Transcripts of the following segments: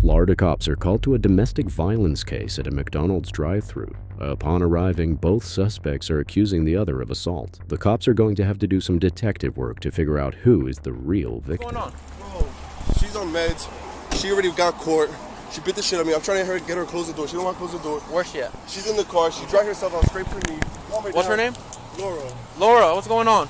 Florida cops are called to a domestic violence case at a McDonald's drive-thru. Upon arriving, both suspects are accusing the other of assault. The cops are going to have to do some detective work to figure out who is the real victim. What's going on? Bro, she's on meds. She already got caught. She bit the shit out of me. I'm trying to get her to close the door. She don't want to close the door. Where's she at? She's in the car. She dragged herself out straight for me. What's her name? Laura. Laura, what's going on?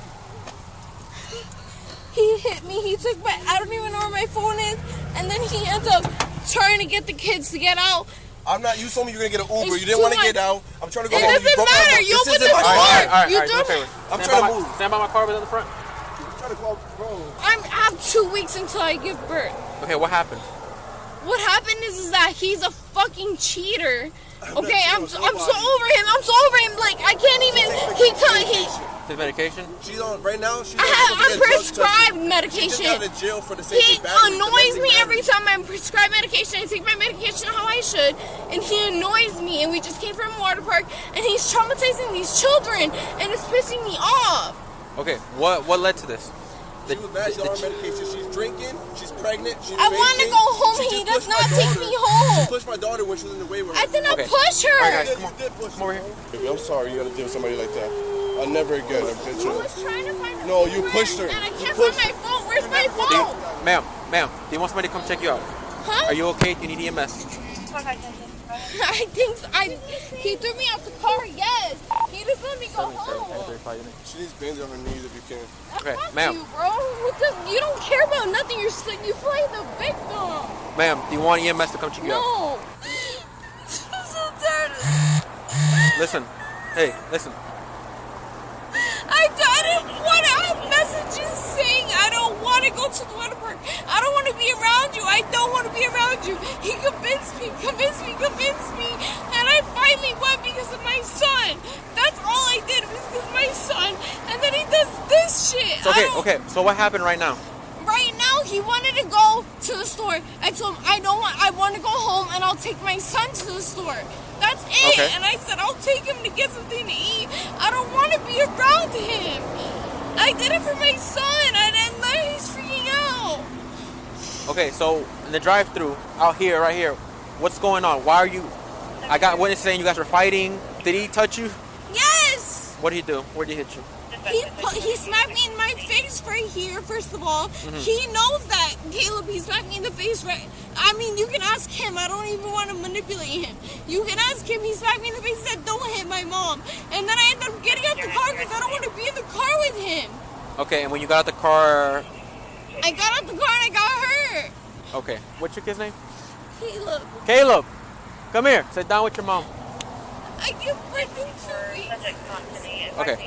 He hit me. He took my, I don't even know where my phone is. And then he ends up trying to get the kids to get out. I'm not, you told me you were going to get an Uber. It's You didn't want to too get out. I'm trying to go It home. doesn't matter. You open the door. Alright, You do don't. me a favor. I'm trying to move. Stand by my car, but in the front. I'm trying to call, bro. I have 2 weeks until I give birth. Okay, what happened? What happened is that he's a fucking cheater. Okay, I'm so over him. I'm so over him. Like, I can't even. His medication? She's on right now. I'm prescribed medication. She just got out of jail for the same He thing. annoys me every time I'm prescribed medication. I take my medication how I should, and he annoys me. And we just came from a water park, and he's traumatizing these children, and it's pissing me off. Okay, what led to this? She was bad. She's on her medication. She's drinking. She's pregnant. She's I want to go home. He does not take me home. She pushed my daughter when she was in the way with her. I did not Okay. push her. All right, guys, come on. You did push Come over her. here. Baby, I'm sorry you got to deal with somebody like that. I'll never again. I was trying to find her No, phone, you pushed her. And I You can't pushed find my phone. Where's my phone? Ma'am, do you want somebody to come check you out? Huh? Are you okay? Do you need EMS? He threw me out the car, yes. He just let me go home. She needs bands on her knees if you can. Okay, Fuck ma'am. you, bro. You don't care about nothing. You play the victim. Ma'am, do you want EMS to come check you out? No. I'm so tired. Listen. Hey, listen. I didn't want to have messages saying I don't want to go to the water park. I don't want to be around you. I don't want to be around you. He convinced me. And I finally went because of my son. That's all I did was because of my son. And then he does this shit. Okay. So what happened right now? Right now, he wanted to go to the store. I told him, I want to go home and I'll take my son to the store. That's it. Okay. And I said, I'll take him to get something to eat. I don't want to be around him. I did it for my son, and then he's freaking out. Okay, so in the drive-thru out here, right here, what's going on? Why are you? I got witnesses saying you guys were fighting. Did he touch you? Yes. What did he do? Where did he hit you? He smacked me in my face right here, first of all. Mm-hmm. He knows that, Caleb. He smacked me in the face right. I mean, you can ask him. I don't even want to manipulate him. You can ask him. He smacked me in the face and said, don't hit my mom. And then I ended up getting out the car because I don't want to be in the car with him. Okay, and when you got out the car... I got out the car and I got hurt. Okay, what's your kid's name? Caleb, come here. Sit down with your mom. I give birth in 2 weeks. Okay.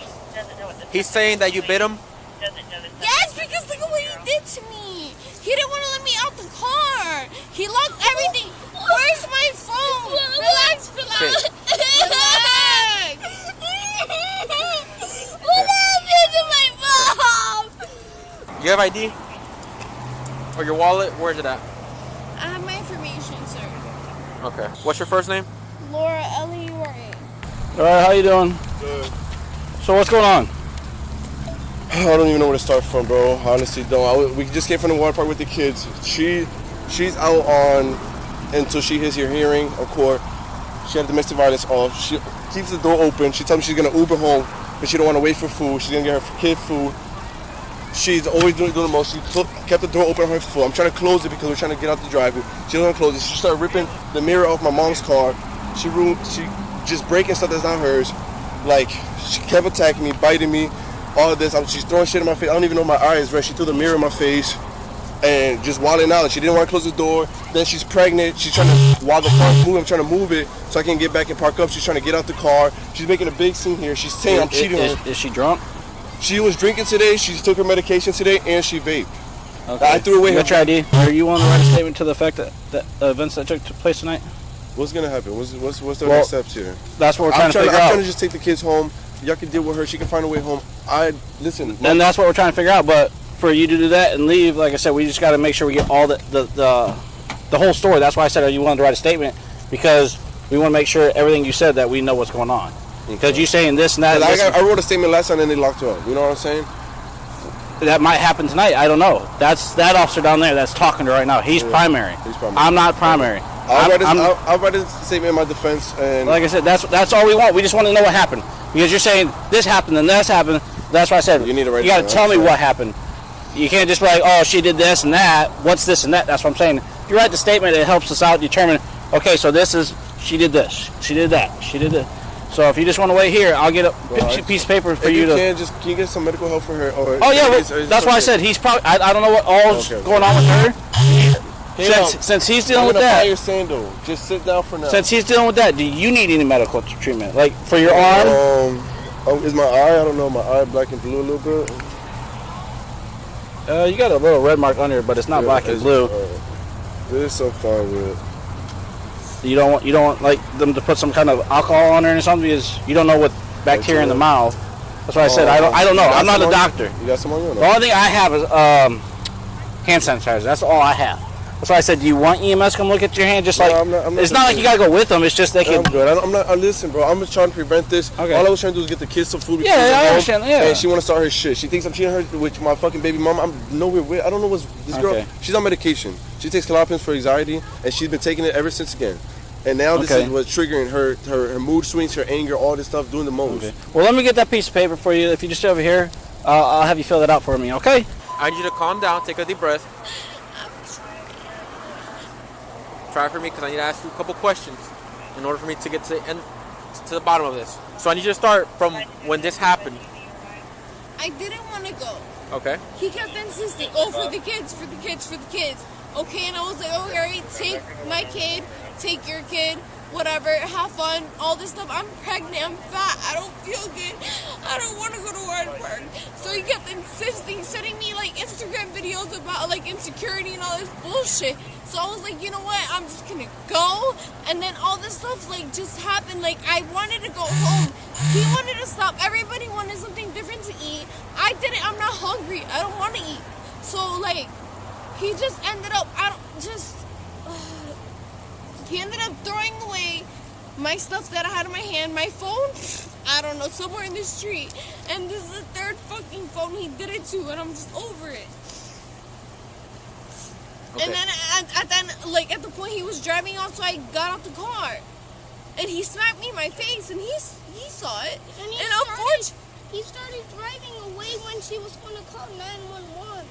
He's saying that you bit him? Yes, because look at what he did to me. He didn't want to let me out the car. He locked everything. Where's my phone? Relax. Relax. What happened to my mom? You have ID? Or your wallet? Where's it at? I have my information, sir. Okay. What's your first name? Laura, L-E-U-R-A. All right, how you doing? Good. So what's going on? I don't even know where to start from, bro. I honestly don't. We just came from the water park with the kids. She's out on until she hits your hearing of court. She had domestic violence off. She keeps the door open. She tells me she's gonna Uber home, but she don't want to wait for food. She's gonna get her kid food. She's always doing the most. She kept the door open on her foot. I'm trying to close it because we're trying to get out the driveway. She doesn't close it. She started ripping the mirror off my mom's car. She just breaking stuff that's not hers. Like, she kept attacking me, biting me, all of this. She's throwing shit in my face. I don't even know my eye is red. She threw the mirror in my face and just wilding out. She didn't want to close the door. Then she's pregnant. She's trying to, while the car's moving, I'm trying to move it so I can get back and park up. She's trying to get out the car. She's making a big scene here. She's saying I'm cheating on her. Is she drunk? She was drinking today. She took her medication today, and she vaped. Okay. I threw away her. What's your ID? Are you want to write a statement to the effect that the events that took place tonight? What's gonna happen? What's the next steps here? That's what we're trying to figure I'm out. trying to just take the kids home. Y'all can deal with her. She can find a way home. Listen. And that's what we're trying to figure out. But for you to do that and leave, like I said, we just got to make sure we get all the whole story. That's why I said you wanted to write a statement, because we want to make sure everything you said that we know what's going on. Because you saying this and that. I wrote a statement last time and they locked her up. You know what I'm saying? that might happen tonight. I don't know. That's that officer down there that's talking to her right now. He's primary. He's primary. I'm not primary. I'll write a statement in my defense. And like I said, that's all we want. We just want to know what happened. Because you're saying this happened and this happened. That's why I said you need to write. You got to tell me what happened. You can't just be like, oh, she did this and that. What's this and that? That's what I'm saying. If you write the statement, it helps us out determine, okay, so this is, she did this, she did that, she did this. So if you just want to wait here, I'll get a piece of paper for you to... Can you get some medical help for her? Or oh, yeah, that's why I said he's probably... I don't know what all's going on with her. Since he's dealing with that... Your sandal. Just sit down for now. Since he's dealing with that, do you need any medical treatment? Like, for your arm? Is my eye, I don't know, my eye black and blue a little bit? You got a little red mark under it, but it's not black and blue. There's some fine with it. You don't want like them to put some kind of alcohol on her or something because you don't know what bacteria in the mouth. That's why I said I don't know. I'm not a doctor. You got some on you? The only thing I have is hand sanitizer. That's all I have. That's why I said, do you want EMS to come look at your hand? Just like I'm not it's not like you gotta go with them. It's just they can. I'm good. I'm not. Listen, bro. I'm just trying to prevent this. Okay. All I was trying to do is get the kids some food. Yeah, I understand. Yeah. And she want to start her shit. She thinks I'm cheating her with my fucking baby mom. I'm nowhere with. I don't know what's this girl. Okay. She's on medication. She takes Klonopin for anxiety, and she's been taking it ever since again. And now this is what's triggering her mood swings, her anger, all this stuff, doing the most. Okay. Well, let me get that piece of paper for you. If you just stay over here, I'll have you fill that out for me. Okay? I need you to calm down. Take a deep breath. Try for me because I need to ask you a couple questions in order for me to get to the bottom of this. So I need you to start from when this happened. I didn't want to go. Okay. He kept insisting, oh, for the kids, for the kids, for the kids. Okay, and I was like, oh, Harry, take my kid, take your kid, whatever, have fun, all this stuff. I'm pregnant, I'm fat, I don't feel good, I don't want to go to work. So he kept insisting, sending me like Instagram videos about like insecurity and all this bullshit. So I was like, you know what, I'm just gonna go. And then all this stuff like just happened. Like I wanted to go home. He wanted to stop. Everybody wanted something different to eat. I didn't, I'm not hungry. I don't want to eat. So like, he just ended up, he ended up throwing away my stuff that I had in my hand. My phone, I don't know, somewhere in the street. And this is the third fucking phone he did it to, and I'm just over it. Okay. And then at the point he was driving off, so I got out the car. And he smacked me in my face, and he saw it. And he started driving away when she was going to call 911.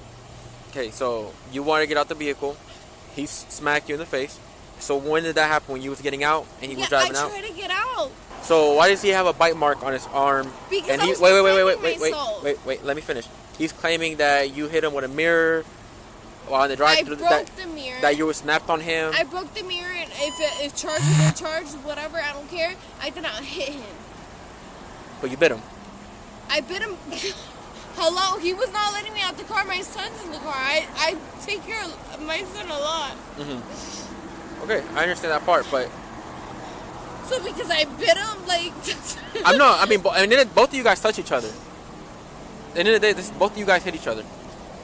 Okay, so you want to get out the vehicle. He smacked you in the face. So when did that happen? When you was getting out and he was driving out? I tried to get out. So why does he have a bite mark on his arm? Because and I was wait, let me finish. He's claiming that you hit him with a mirror while on the drive. I broke the mirror. That you were snapped on him. I broke the mirror, and if charges are charged, whatever, I don't care. I did not hit him. But you bit him. I bit him. Hello, he was not letting me out the car. My son's in the car. I take care of my son a lot. Mm-hmm. Okay, I understand that part, but... So because I bit him, like... both of you guys touch each other. At the end of the day, both of you guys hit each other.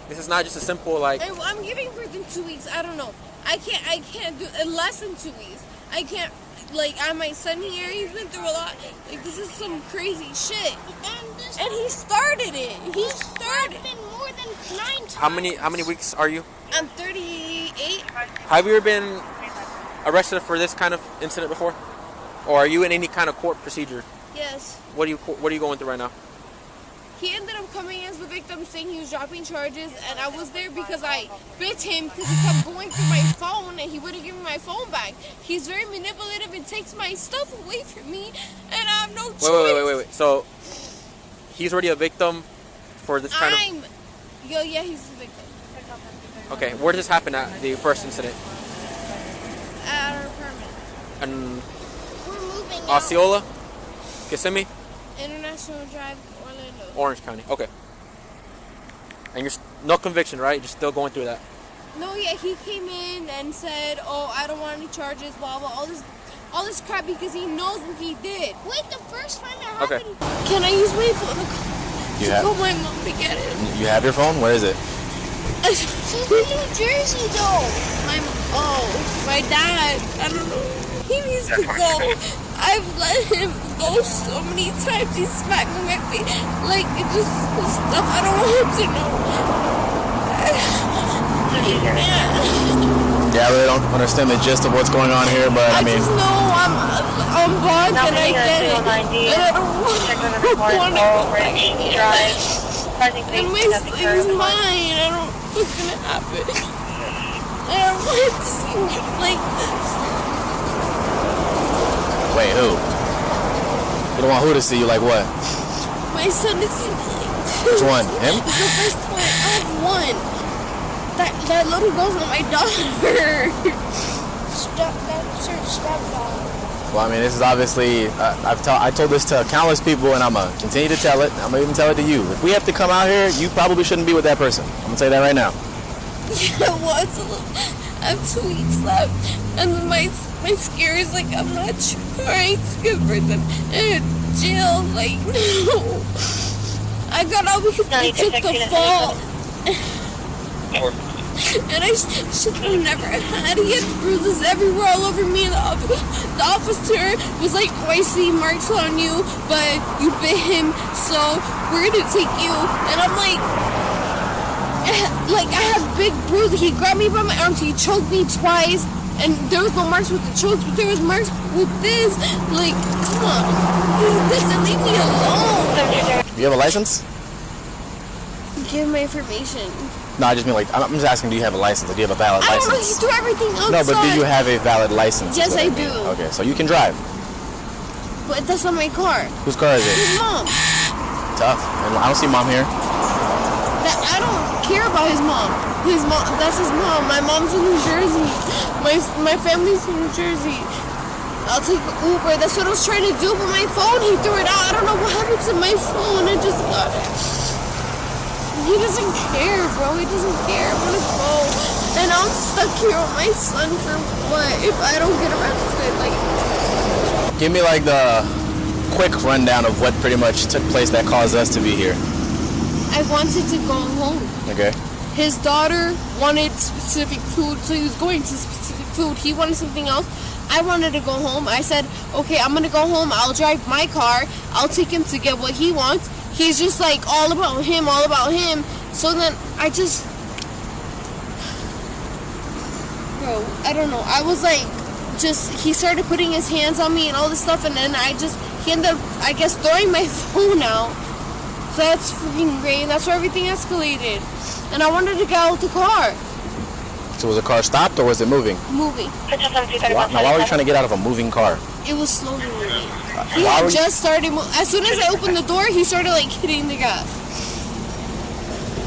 This is not just a simple, like... I'm giving birth in 2 weeks. I don't know. I can't do... In less than 2 weeks. I can't... Like, I have my son here. He's been through a lot. Like, this is some crazy shit. And he started it. He started more than 9 times. How many weeks are you? I'm 38. Have you ever been arrested for this kind of incident before? Or are you in any kind of court procedure? Yes. What are you going through right now? He ended up coming as the victim, saying he was dropping charges, and I was there because I bit him because he kept going through my phone and he wouldn't give me my phone back. He's very manipulative and takes my stuff away from me, and I have no choice. Wait. So he's already a victim for this kind of... Yeah, he's a victim. Okay, where did this happen at, the first incident? At our apartment. And We're moving out. Osceola? Kissimmee? International Drive, Orlando. Orange County, okay. And you're no conviction, right? You're still going through that? No, yeah, he came in and said, oh, I don't want any charges, blah, blah, all this crap because he knows what he did. Wait, the first time it happened... Okay. Can I use my phone to call my mom to get it? You have your phone? Where is it? She's in New Jersey, though. My dad, I don't know. He needs to go. I've let him go so many times. He smacked me in my face. Like, it just stuff I don't want him to know. Yeah, I really don't understand the gist of what's going on here, but I mean... just know I'm bugged and I get it. And I don't want to go back. And my son's mine. I don't know what's going to happen. I don't want to see him like this. Wait, who? You don't want who to see you like what? My son is like this. Which one? Him? It's the first time I have one. That little girl's not my daughter. Stop that. Well, I mean, this is obviously, I told this to countless people, and I'm going to continue to tell it. I'm going to even tell it to you. If we have to come out here, you probably shouldn't be with that person. I'm going to say that right now. Yeah, well, it's a little, I have 2 weeks left, and then my scare is like, I'm not trying to give birth in jail, like, no. I got out because I took the fall. And I should have never had. He had bruises everywhere, all over me. And the officer was like, oh, I see marks on you, but you bit him, so we're gonna take you. And I'm like I have big bruises. He grabbed me by my arms, he choked me twice, and there was no marks with the chokes, but there was marks with this. Like, come on, listen, leave me alone. You have a license? Give my information. No, I just mean, like, I'm just asking, do you have a license? Or do you have a valid license? I don't know, he threw everything outside. No, but do you have a valid license? Yes, I do. Okay, so you can drive. But that's not my car. Whose car is it? His mom. Tough. And I don't see mom here. I don't care about his mom. His mom, that's his mom. My mom's in New Jersey. My family's in New Jersey. I'll take Uber. That's what I was trying to do, but my phone, he threw it out. I don't know what happened to my phone. I just got it. He doesn't care, bro. He doesn't care. I want to go. And I'm stuck here with my son for what? If I don't get arrested, like... Give me, like, the quick rundown of what pretty much took place that caused us to be here. I wanted to go home. Okay. His daughter wanted specific food, so he was going to specific food. He wanted something else. I wanted to go home. I said, okay, I'm going to go home. I'll drive my car. I'll take him to get what he wants. He's just like all about him. So then I just, bro, I don't know. I was like, he started putting his hands on me and all this stuff, and then he ended up, I guess, throwing my phone out. So that's freaking great. And that's where everything escalated. And I wanted to get out the car. So was the car stopped or was it moving? Moving. Now, why were you trying to get out of a moving car? It was slowly moving. He had just started as soon as I opened the door, he started like hitting the gas.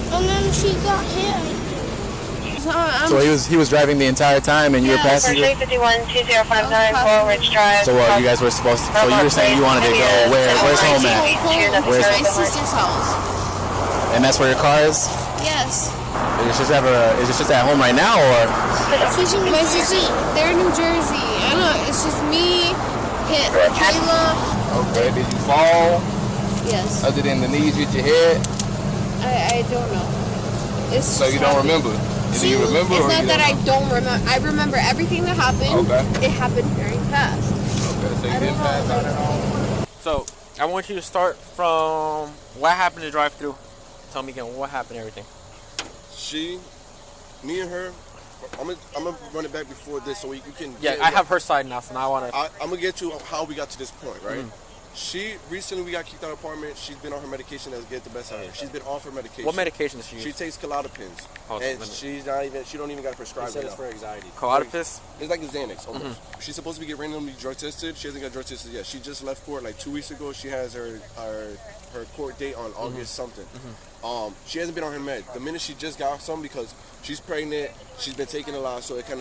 And then she got hit. So he was driving the entire time and you were passenger? 351-2059 Forward Drive. So you guys were supposed to, so you were saying you wanted to go, where's home at? Where's my sister's house? And that's where your car is? Yes. Is it just at home right now or? My sister, they're in New Jersey. I don't know, it's just me, Kayla. Okay, did you fall? Yes. Other than the knees with your head? I don't know. It's so you don't remember? Do you remember? It's not that I don't remember. I remember everything that happened. Okay. It happened very fast. Okay, so you didn't pass out at all? So, I want you to start from what happened to drive through. Tell me again, what happened, everything. Me and her, I'm gonna run it back before this so you can. Yeah, I have her side now, so now I wanna. I'm gonna get to how we got to this point, right? Mm-hmm. She recently we got kicked out of the apartment. She's been on her medication to get the best out of her. She's been off her medication. What medication does she use? She takes Klonopins, and she don't even got prescribed. It's for anxiety. Klonopins? It's like the Xanax almost. Mm-hmm. She's supposed to be randomly drug tested. She hasn't got drug tested yet. She just left court like 2 weeks ago. She has her court date on August something. Mm-hmm. She hasn't been on her med. The minute she just got some because she's pregnant, she's been taking a lot, so it can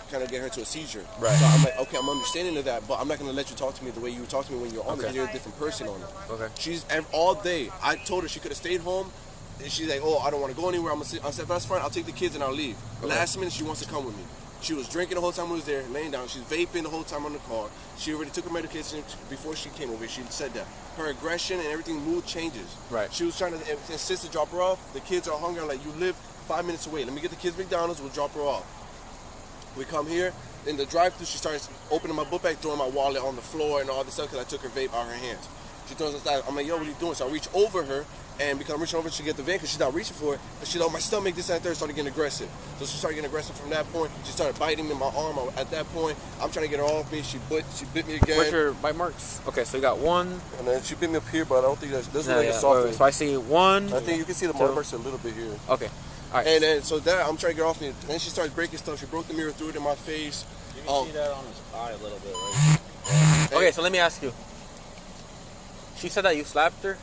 get her to a seizure. Right. So I'm like, okay, I'm understanding of that, but I'm not gonna let you talk to me the way you talk to me when you're on it. You're a different person on it. Okay. She's all day. I told her she could have stayed home. And she's like, oh, I don't want to go anywhere. I said, that's fine. I'll take the kids and I'll leave. Okay. Last minute, she wants to come with me. She was drinking the whole time we was there, laying down. She's vaping the whole time on the car. She already took her medication before she came over. She said that. Her aggression and everything, mood changes. Right. She was trying to insist to drop her off. The kids are hungry. I'm like, you live 5 minutes away. Let me get the kids McDonald's. We'll drop her off. We come here. in the drive-thru, she starts opening my book bag, throwing my wallet on the floor and all this stuff because I took her vape out of her hands. She throws it aside. I'm like, yo, what are you doing? So I reach over her, and because I'm reaching over, she get the van because she's not reaching for it. And she's like, my stomach, this and that, third, started getting aggressive. So she started getting aggressive from that point. She started biting me in my arm. At that point, I'm trying to get her off me. She bit me again. Where's your bite marks? Okay, so you got one. And then she bit me up here, but I don't think that's like a Wait, soft. so I see one. I think you can see the marks a little bit here. Okay. All right. And then so that I'm trying to get off me. And then she starts breaking stuff. She broke the mirror, threw it in my face. You can see that on his eye a little bit, right? Okay, so let me ask you. She said that you slapped her?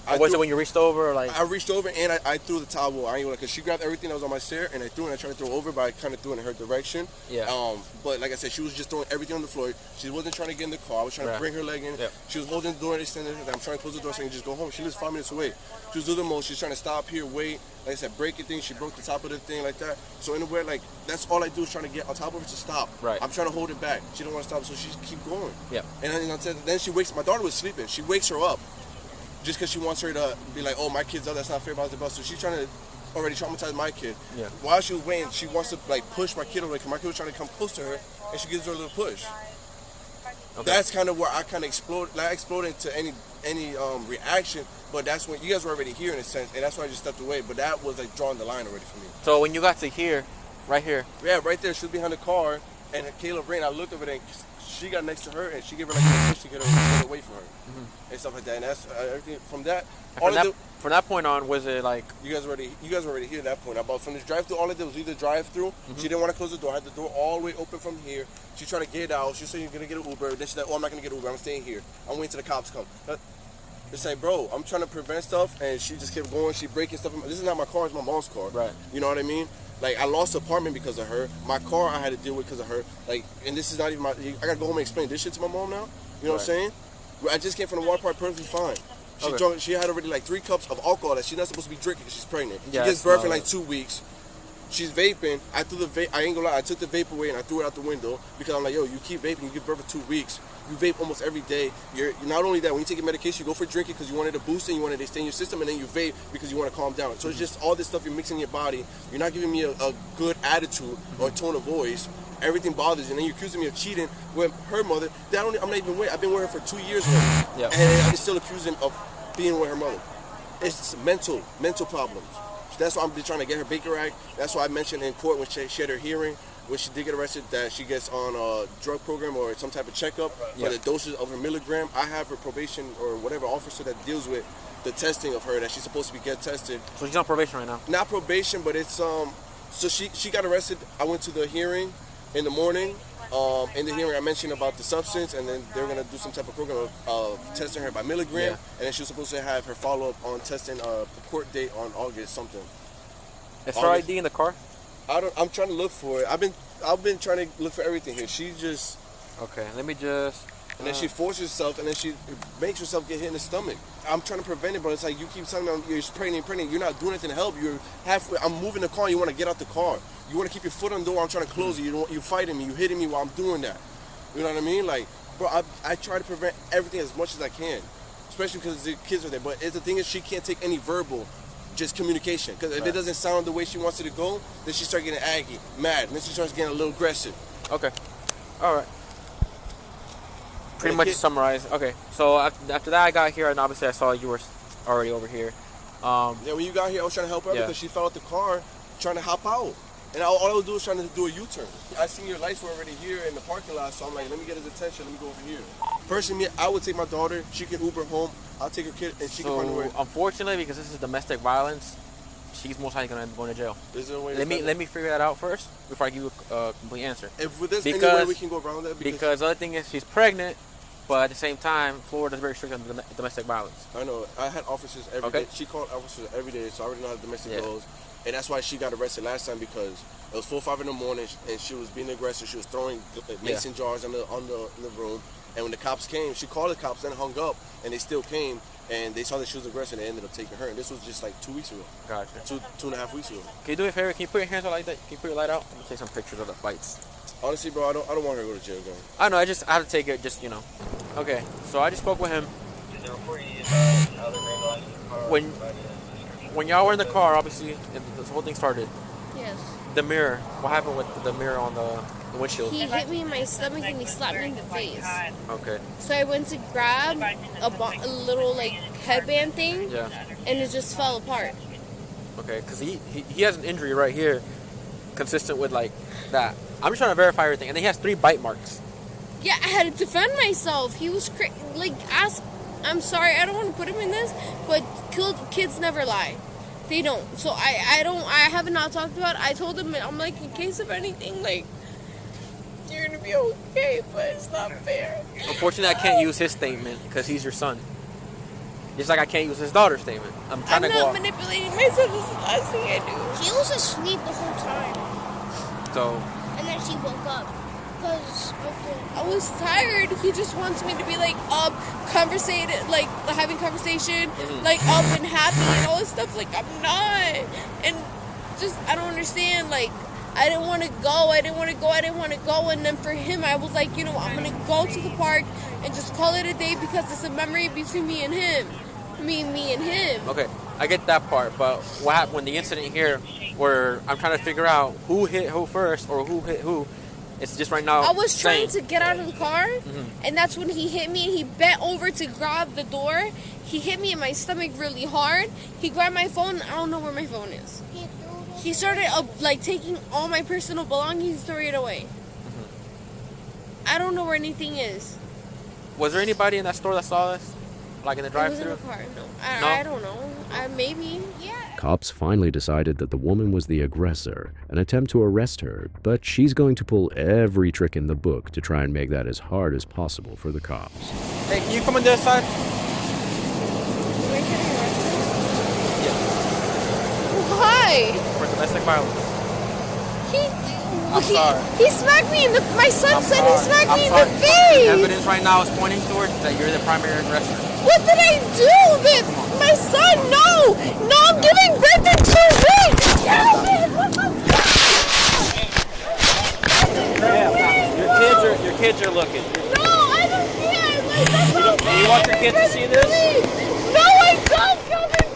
Or was it when you reached over? Or like I reached over and I threw the towel. I ain't gonna, because she grabbed everything that was on my chair and I threw it. And I tried to throw it over, but I kind of threw it in her direction. Yeah. But like I said, she was just throwing everything on the floor. She wasn't trying to get in the car. I was trying to bring her leg in. Yep. She was holding the door and extending it. I'm trying to close the door so I can just go home. She lives 5 minutes away. She was doing the most. She's trying to stop here, wait. Like I said, breaking things. She broke the top of the thing like that. So in a way, like that's all I do is trying to get on top of her to stop. Right. I'm trying to hold it back. She don't want to stop, so she keep going. Yeah. And then she wakes. My daughter was sleeping. She wakes her up. Just because she wants her to be like, oh, my kid's up, that's not fair about the bus. So she's trying to already traumatize my kid. Yeah. While she was waiting, she wants to like push my kid away because my kid was trying to come close to her, and she gives her a little push. Okay. That's kind of where I kind of exploded. Not exploded into any reaction, but that's when you guys were already here in a sense, and that's why I just stepped away. But that was like drawing the line already for me. So when you got to here, right here. Yeah, right there. She was behind the car, and Caleb ran. I looked over there. And she got next to her, and she gave her like a push to get away from her, and stuff like that. And that's everything from that. From that point on, was it like you guys were already here at that point? About from this drive-through, all I did was either drive-through. She didn't want to close the door. I had the door all the way open from here. She tried to get out. She said you're gonna get an Uber. Then she's like, oh, I'm not gonna get an Uber. I'm staying here. I'm waiting till the cops come. It's like, bro, I'm trying to prevent stuff, and she just kept going. She breaking stuff. This is not my car. It's my mom's car. Right. You know what I mean? Like, I lost the apartment because of her. My car I had to deal with because of her. Like, and this is not even my... I got to go home and explain this shit to my mom now. You know what I'm saying? I just came from the water park perfectly fine. She drunk, she had already like 3 cups of alcohol that she's not supposed to be drinking because she's pregnant. She gets birth in like 2 weeks. She's vaping. I threw the vape... I ain't gonna lie. I took the vape away and I threw it out the window because I'm like, yo, you keep vaping, you give birth for 2 weeks. You vape almost every day. You're not only that, when you take your medication, you go for drinking because you wanted to boost it, you wanted to stay in your system, and then you vape because you want to calm down. So it's just all this stuff you're mixing in your body. You're not giving me a good attitude or tone of voice. Everything bothers you, and then you're accusing me of cheating with her mother. I'm not even with. I've been with her for 2 years now, and I'm still accusing of being with her mother. It's mental problems. That's why I'm trying to get her Baker Act. That's why I mentioned in court when she had her hearing, when she did get arrested, that she gets on a drug program or some type of checkup for the doses of her milligram. I have her probation or whatever officer that deals with the testing of her that she's supposed to get tested. So she's on probation right now? Not probation, but it's so she got arrested. I went to the hearing in the morning. In the hearing, I mentioned about the substance, and then they're gonna do some type of program of testing her by milligram, and then she was supposed to have her follow up on testing the court date on August something. Is her ID in the car? I'm trying to look for it. I've been trying to look for everything here. She just let me just. And then she forces herself, and then she makes herself get hit in the stomach. I'm trying to prevent it, but it's like you keep telling me you're pregnant. You're not doing anything to help. You're halfway. I'm moving the car. And you want to get out the car. You want to keep your foot on the door. I'm trying to close it. You're fighting me. You're hitting me while I'm doing that. You know what I mean? Like, bro, I try to prevent everything as much as I can, especially because the kids are there. But the thing is, she can't take any verbal. Just communication, because if it doesn't sound the way she wants it to go, then she starts getting aggy, mad, and then she starts getting a little aggressive. Okay, all right. Pretty much summarize. Okay, so after that I got here, and obviously I saw you were already over here. Yeah, when you got here, I was trying to help her because she fell out the car trying to hop out, and all I was doing was trying to do a U-turn. I seen your lights were already here in the parking lot, so I'm like, let me get his attention. Let me go over here. Personally, I would take my daughter. She can Uber home. I'll take her kid, and she can find a way. Unfortunately, because this is domestic violence, she's most likely going to end up going to jail. Is there a way let me figure that out first before I give you a complete answer. If there's any way we can go around that, because the other thing is she's pregnant, but at the same time, Florida's very strict on domestic violence. I know. I had officers every day. She called officers every day, so I already know how domestic goes. And that's why she got arrested last time, because it was 4 or 5 in the morning, and she was being aggressive. She was throwing mason jars in the room. And when the cops came, she called the cops, then hung up, and they still came, and they saw that she was aggressive, and they ended up taking her. And this was just like 2 weeks ago. Gotcha. 2.5 weeks ago. Can you do me a favor? Can you put your hands out like that? Can you put your light out? I'm gonna take some pictures of the fights. Honestly, bro, I don't want her to go to jail, though. I know. I had to take it. Just Okay. So I just spoke with him. When y'all were in the car, obviously, this whole thing started. Yes. the mirror. What happened with the mirror on the windshield? He hit me in my stomach and he slapped me in the face. Okay. So I went to grab a little like headband thing, Yeah. and it just fell apart. Okay, because he has an injury right here, consistent with like that. I'm just trying to verify everything, and then he has 3 bite marks. Yeah, I had to defend myself. He was I'm sorry, I don't want to put him in this, but kids never lie. They don't. So I have not talked about it. I told him, I'm like, in case of anything, like, you're going to be okay, but it's not fair. Unfortunately, I can't use his statement because he's your son. Just like I can't use his daughter's statement. I'm trying to go not manipulating my son. This is the last thing I do. He was asleep the whole time. So, And then she woke up. Because I was tired. He just wants me to be like up, having conversation, like up and happy and all this stuff. Like I'm not, and just I don't understand. Like I didn't want to go. And then for him, I was like, I'm gonna go to the park and just call it a day because it's a memory between me and him. Me and him. okay, I get that part, but what happened when the incident here, where I'm trying to figure out who hit who first or who hit who? It's just right now. I was trying to get out of the car, and that's when he hit me. He bent over to grab the door. He hit me in my stomach really hard. He grabbed my phone. I don't know where my phone is. He started taking all my personal belongings and threw it away. I don't know where anything is. Was there anybody in that store that saw this? Like in the drive-thru? It was in the car. No. No? I don't know. Maybe. Yeah. Cops finally decided that the woman was the aggressor and attempt to arrest her, but she's going to pull every trick in the book to try and make that as hard as possible for the cops. Hey, can you come on this side? Am I getting arrested? Yeah. Why? For domestic violence. He smacked me in the. My son said he smacked me in the The face. evidence right now is pointing towards that you're the primary aggressor. What did I do? That my son? No, I'm giving birth in 2 weeks. Your kids are looking. No, I don't care. My son's okay. You want your kids to see this? No, I don't, Kelvin.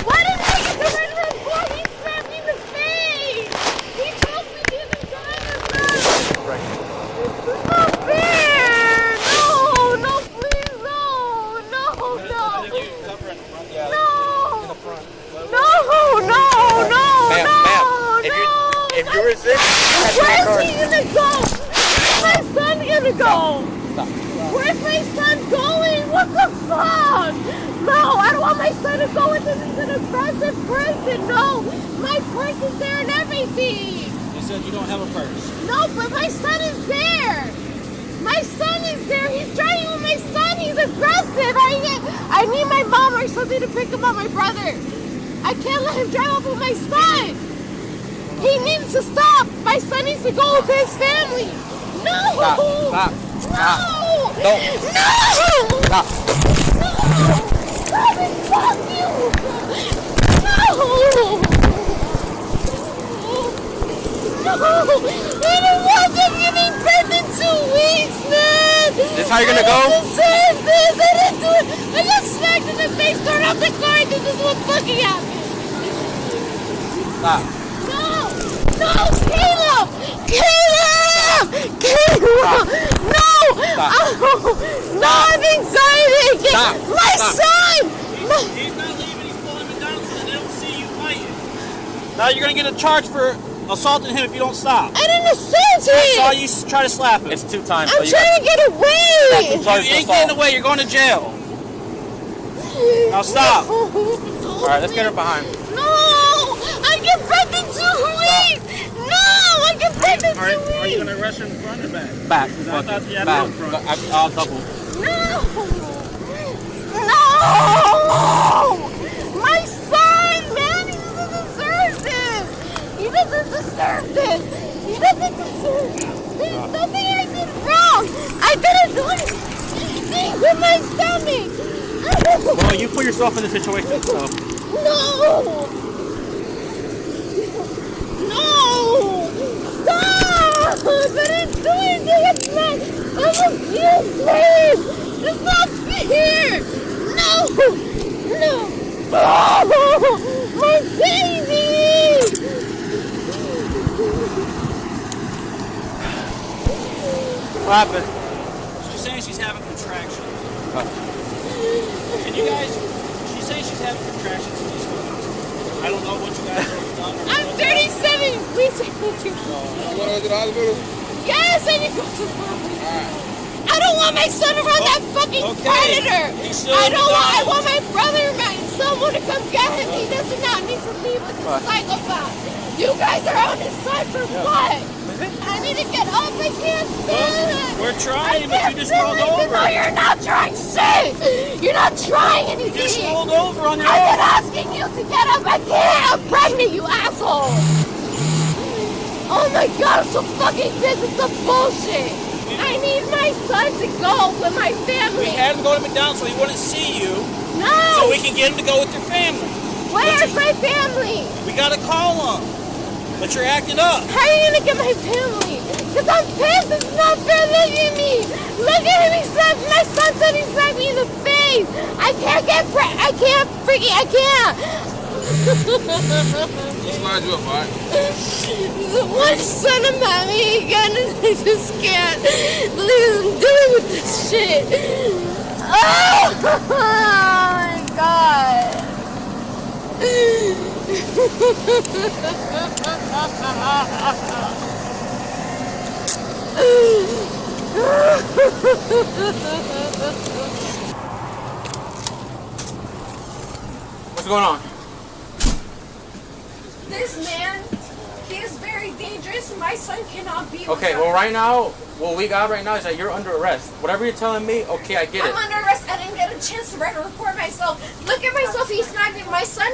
Why did I get the red report? He smacked me in the face. He told me to even drive the car. This is not fair. No, please, no. If you resist, where's he gonna go? Where's my son gonna go? Stop. Where's my son going? What the fuck? No, I don't want my son to go with him. He's an aggressive person. No, my purse is there and everything. You said you don't have a purse. No, but my son is there. My son is there. He's driving with my son. He's aggressive. I need my mom or something to pick him up, my brother. I can't let him drive off with my son. He needs to stop. My son needs to go to his family. No. Stop. No. Don't. No. Stop. No. Stop it. Fuck you. No. I don't want them getting pregnant 2 weeks, man. This how you're gonna go? I deserve this. I didn't do it. I got smacked in the face, turned off the car, and this is what fucking happened. Stop. No, Caleb! No! Oh, no, I'm anxiety! Stop. My son! He's not leaving. He's pulling McDonald's so they don't see you fighting. Now you're gonna get a charge for assaulting him if you don't stop. I didn't assault I saw him! you try to slap him. It's 2 times. I'm trying to get away! You ain't getting away. You're going to jail. Now stop. All right, let's get her behind. No! I get pregnant 2 weeks! No! I get pregnant 2 weeks! Are you gonna arrest her in front or back? Back. I thought you had Back. no front. I'll double. No! No! My son, man, he doesn't deserve this! He doesn't deserve this! He doesn't deserve this! There's nothing I did wrong! I didn't do anything with my stomach! Well, you put yourself in the situation, so. No! No! Stop! I didn't do anything! I'm abused, please! It's not fair! No! No! Oh, my baby! What happened? She's saying she's having contractions. Can you guys? She's saying she's having contractions in these photos. I don't know what you guys have done. I'm 37. Please take me to You want to go to the hospital? Yes, I need to go to the hospital. I don't want my son around that fucking predator. I want my brother and my someone to come get him. He does not need to leave with the psychopath. You guys are on his side for what? I need to get up. I can't stand it. We're trying, but you just rolled over. No, you're not trying shit. You're not trying anything. You just rolled over on your I've own. been asking you to get up. I can't. I'm pregnant, you asshole. Oh my god, I'm so fucking pissed. It's some bullshit. I need my son to go with my family. We had him go to McDonald's so he wouldn't see you. No. So we can get him to go with your family. Where's my family? We gotta call him. But you're acting up. How are you gonna get my family? Because I'm pissed. It's not fair. Look at me. Look at him. My son said he slapped me in the face. I can't get I can't. Just slide you up, alright? One son of mommy again, and I just can't believe I'm dealing with this shit. Oh my god. What's going on? This man, he is very dangerous. My son cannot be with Okay, him. well right now, what we got right now is that you're under arrest. Whatever you're telling me, okay, I get it. I'm under arrest. I didn't get a chance to write a report myself. Look at myself. He snagged me. My son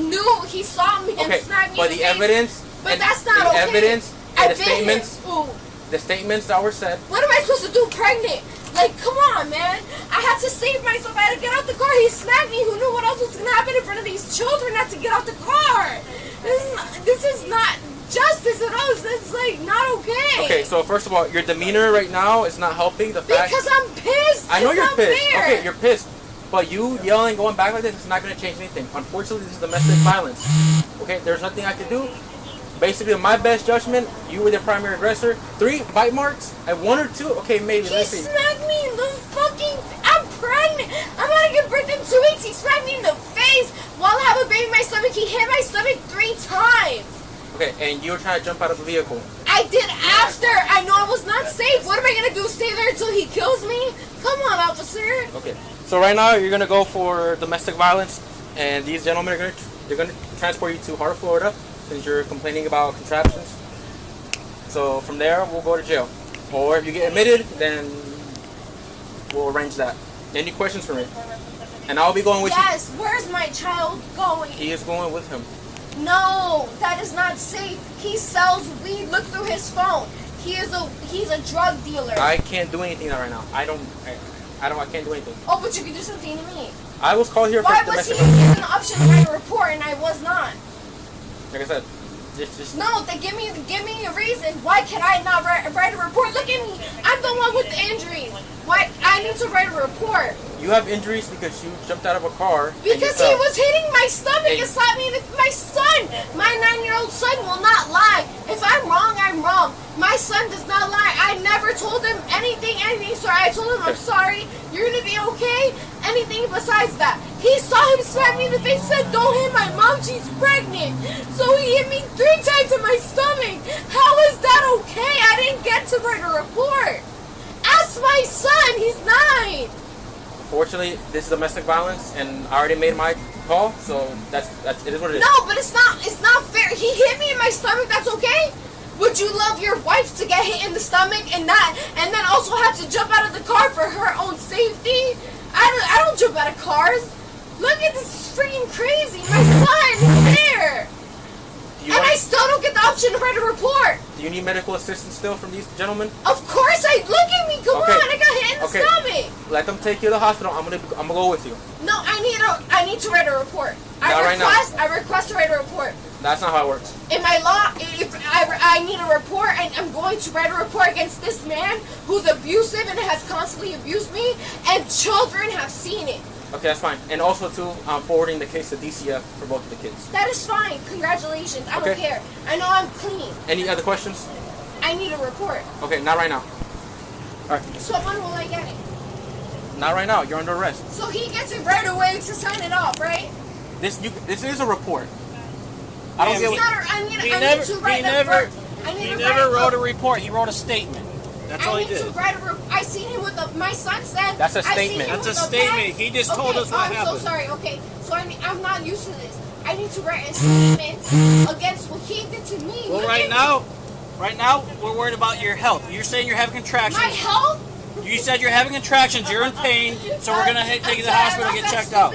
knew. He saw me and Okay, snagged me but in the face. evidence, But and that's not the okay. evidence I've and the been hit. statements, Ooh. the statements that were said. What am I supposed to do pregnant? Like, come on, man. I had to save myself. I had to get out the car. He snagged me. Who knew what else was going to happen in front of these children? I had to get out the car. This is not justice at all. It's like not okay. Okay, so first of all, your demeanor right now is not helping the fact. Because I'm pissed. I know It's you're not pissed. fair. Okay, you're pissed. But you yelling, going back like this, is not going to change anything. Unfortunately, this is domestic violence. Okay, there's nothing I can do. Basically, in my best judgment, you were the primary aggressor. 3 bite marks, and 1 or 2. Okay, maybe. He Let's see. smacked me in the fucking... I'm pregnant. I'm about to give birth in 2 weeks. He smacked me in the face while I have a baby in my stomach. He hit my stomach 3 times. Okay, and you were trying to jump out of the vehicle. I did after. I know I was not safe. What am I going to do? Stay there until he kills me? Come on, officer. Okay, so right now you're gonna go for domestic violence, and these gentlemen are gonna transport you to Hart, Florida, since you're complaining about contraptions. So from there, we'll go to jail. Or if you get admitted, then we'll arrange that. Any questions for me? And I'll be going with Yes, where's my child going? you. He is going with him. No, that is not safe. He sells weed. Look through his phone. He's a drug dealer. I can't do anything right now. I can't do anything. Oh, but you can do something to me. I was called here for Why was he domestic. given the option to write a report and I was not? Like I said, just No, they give me a reason. Why can I not write a report? Look at me. I'm the one with the injuries. Why I need to write a report? you have injuries because you jumped out of a car. and you Because he fell. was hitting my stomach And- and slapped me in my son. My 9-year-old son will not lie. If I'm wrong, I'm wrong. My son does not lie. I never told him anything. So I told him, I'm sorry. You're going to be okay. Anything besides that. He saw him slap me in the face, said, don't hit my mom, she's pregnant. So he hit me 3 times in my stomach. How is that okay? I didn't get to write a report. Ask my son, he's 9. Fortunately, this is domestic violence, and I already made my call, so that's it is what it is. No, but it's not fair. He hit me in my stomach. That's okay. Would you love your wife to get hit in the stomach and then also have to jump out of the car for her own safety? I don't jump out of cars. Look at this, freaking crazy. My son is there, and I still don't get the option to write a report. Do you need medical assistance still from these gentlemen? Of course I. Look at me. Come Okay. on. I got hit in the stomach. Let them take you to the hospital. I'm gonna go with you. No, I need to write a report. Not right now. I request to write a report. That's not how it works. In my law, if I need a report, and I'm going to write a report against this man who's abusive and has constantly abused me, and children have seen it. Okay, that's fine. And also, too, I'm forwarding the case to DCF for both of the kids. That is fine. Congratulations. I don't Okay. care. I know I'm clean. Any other questions? I need a report. Okay, not right now. Alright. So when will I get it? Not right now. You're under arrest. So he gets it right away to sign it off, right? This is a report. I don't It's get not what... a, I need to write He never wrote a report. He wrote a statement. That's all he did. I seen him with my son said. That's a statement. That's a statement. He just told us what happened. I'm so sorry. Okay, so I'm not used to this. I need to write a statement against what he did to me. Well, right now, we're worried about your health. You're saying you're having contractions. My health? You said you're having contractions. You're in pain, so we're gonna take you to the hospital and get checked out.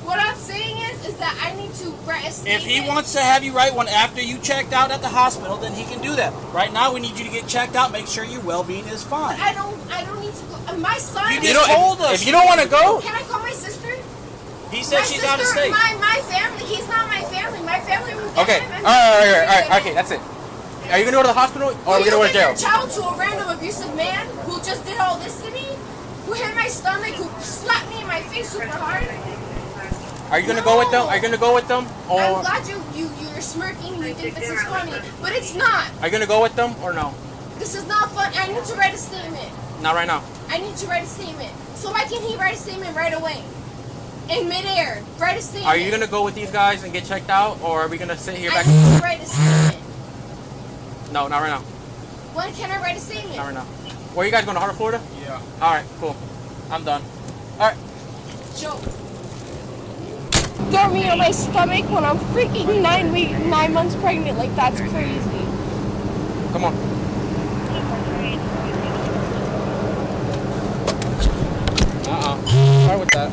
What I'm saying is that I need to write a statement. If he wants to have you write one after you checked out at the hospital, then he can do that. Right now, we need you to get checked out. Make sure your well-being is fine. I don't need to go. My son. You just told us. If you don't want to go, can I call my sister? He said she's out of state. My family. He's not my family. My family. okay. All right. Okay, that's it. Are you gonna go to the hospital or are we gonna go to jail? Your child to a random abusive man who just did all this to me, who hit my stomach, who slapped me in my face super hard. Are you gonna go with them? Are you gonna go with them? Or I'm glad you're smirking. You think this is funny, but it's not. are you gonna go with them or no? This is not fun. I need to write a statement. Not right now. I need to write a statement. So why can't he write a statement right away? In midair, write a statement. Are you gonna go with these guys and get checked out, or are we gonna sit here back? I need to write a statement. No, not right now. When can I write a statement? Not right now. Where are you guys going to Heart of Florida? Yeah. All right, cool. I'm done. All right. Joe. Throw me on my stomach when I'm freaking 9 months pregnant. Like, that's crazy. Come on. Start with that.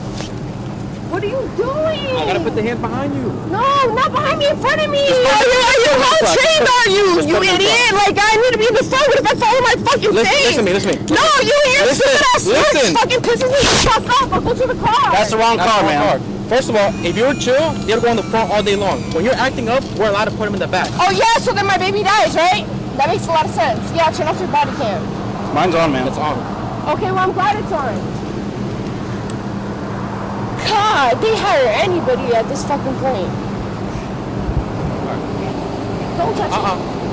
What are you doing? I gotta put the hand behind you. No, not behind me, in front of me. Are you well trained, are you? You idiot. Like, I need to be in the front. What if I fall on my fucking face? Listen to me. No, you're stupid ass listen. fucking pisses me the fuck off. I'll go to the car. That's the wrong car, man. First of all, if you're chill, they'll go in the front all day long. When you're acting up, we're allowed to put them in the back. Oh, yeah, so then my baby dies, right? That makes a lot of sense. Yeah, turn off your body cam. Mine's on, man. It's on. Okay, well, I'm glad it's on. God, they hire anybody at this fucking point. Don't touch me.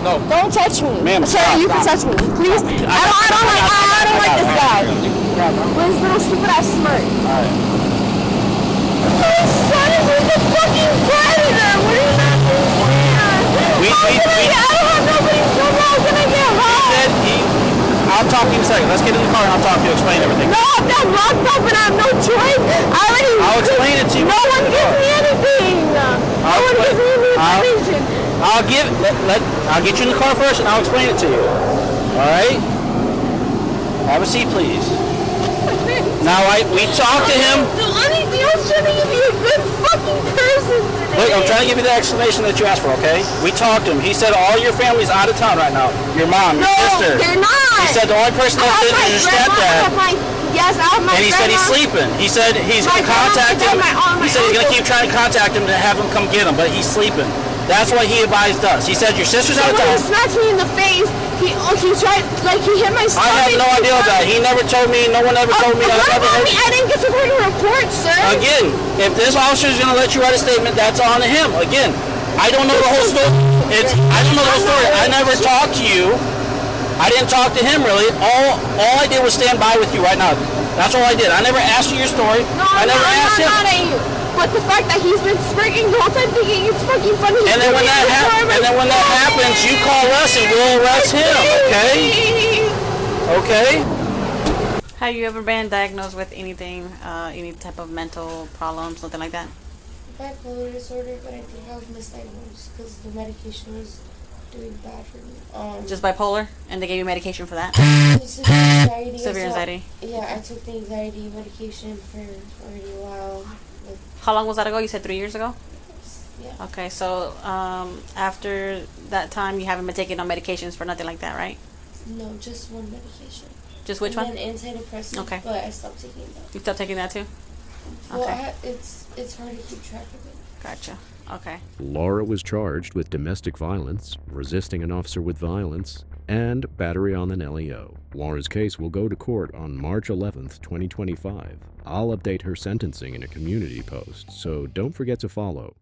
No. Don't touch me. Ma'am, Sorry, you can touch me. Please. I don't like this guy. With his little stupid ass smirk. Alright. My son is like a fucking predator. What are you not doing? I don't have nobody's number. How can I get home? I'll talk to you in a second. Let's get in the car and I'll talk to you, explain everything. No, I'm not locked up and I have no choice. I'll explain it to you. No one gives me anything. No one gives me any information. I'll get you in the car first and I'll explain it to you. Alright? Have a seat, please. Now, we talked to him. Do anything else shouldn't you be a good fucking person today? Look, I'm trying to give you the explanation that you asked for, okay? We talked to him. He said all your family's out of town right now. Your mom, your sister. No, they're not. He said the only person that's in is your stepdad. Yes, I have my And he said he's sleeping. He said he's going to contact him. He said he's going to keep trying to contact him to have him come get him, but he's sleeping. That's what he advised us. He said your sister's out of When town. he smacked me in the face, he tried, like, he hit my stomach. I have no idea about that. He never told me. No one ever told me. I didn't get to write a report, sir. Again, if this officer is going to let you write a statement, that's on him. Again, I don't know the whole story. I don't know the whole story. I never talked to you. I didn't talk to him really. All I did was stand by with you right now. That's all I did. I never asked you your story. No, I never asked him. I'm not at you. But the fact that he's been smirking the whole time thinking it's fucking funny. And then when that happens, you call us and we'll arrest him. Okay? Okay? Have you ever been diagnosed with anything, any type of mental problems, something like that? Bipolar disorder, but I think I was misdiagnosed because the medication was doing bad for me. Just bipolar, and they gave you medication for that? Severe anxiety. Severe anxiety. Yeah, I took the anxiety medication for already a while. How long was that ago? You said 3 years ago? Yeah. Okay, so after that time, you haven't been taking no medications for nothing like that, right? No, just one medication. Just which one? And antidepressant. Okay. But I stopped taking that. You stopped taking that too? Well, Okay. it's hard to keep track of it. Gotcha. Okay. Laura was charged with domestic violence, resisting an officer with violence, and battery on an LEO. Laura's case will go to court on March 11th, 2025. I'll update her sentencing in a community post, so don't forget to follow.